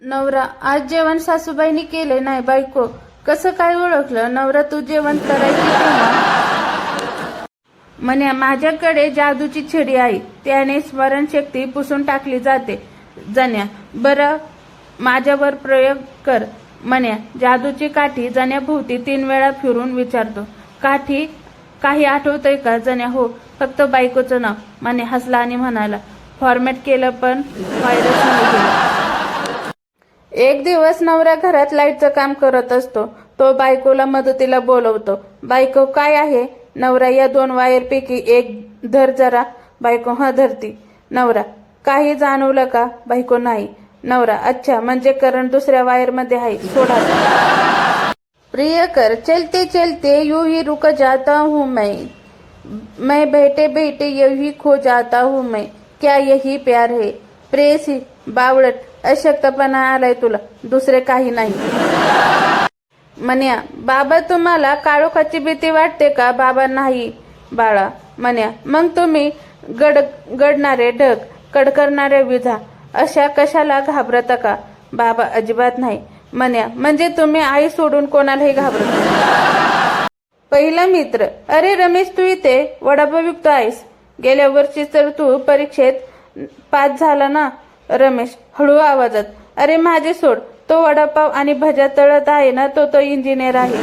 नवरा, आज जेवण सासूबाईंनी केले नाही. बायको, कसं काय ओळखलं? नवरा, तू जेवण करायची तेव्हा. म्हणे, माझ्याकडे जादूची छडी आहे, त्याने स्मरणशक्ती पुसून टाकली जाते. जण्या, बरं माझ्यावर प्रयोग कर. म्हण्या जादूची काठी जण्याभोवती 3 वेळा फिरून विचारतो, काठी काही आठवतंय का? जण्या, हो, फक्त बायकोचं नाव. म्हणे हसला आणि म्हणाला, फॉर्मॅट केलं पण व्हायरस नाही गेलं. एक दिवस नवरा घरात लाईटचं काम करत असतो. तो बायकोला मदतीला बोलवतो. बायको, काय आहे? नवरा, या 2 वायरपैकी एक धर जरा. बायको, हं धरती. नवरा, काही जाणवलं का? बायको, नाही. नवरा, अच्छा, म्हणजे करंट दुसऱ्या वायरमध्ये आहे, सोडा. प्रियकर, चलते चलते यूं ही रुक जाता हूँ मैं बैठे बैठे यही खो जाता हूँ मैं, क्या यही प्यार है? प्रेयसी, बावळट, अशक्तपणा आलाय तुला, दुसरे काही नाही. म्हण्या, बाबा, तुम्हाला काळोखाची भीती वाटते का? बाबा, नाही बाळा. म्हण्या, मग तुम्ही गडणारे ढग, कडकरणाऱ्या विजा अशा कशाला घाबरता का? बाबा, अजिबात नाही. म्हण्या, म्हणजे तुम्ही आई सोडून कोणालाही घाबरत नाही. पहिला मित्र, अरे रमेश, तू इथे वडापाव विकतो आहेस? गेल्या वर्षी तर तू परीक्षेत पास झाला ना? रमेश हळू आवाजात, अरे माझे सोड, तो वडापाव आणि भज्या तळत आहे ना, तो इंजिनियर आहे.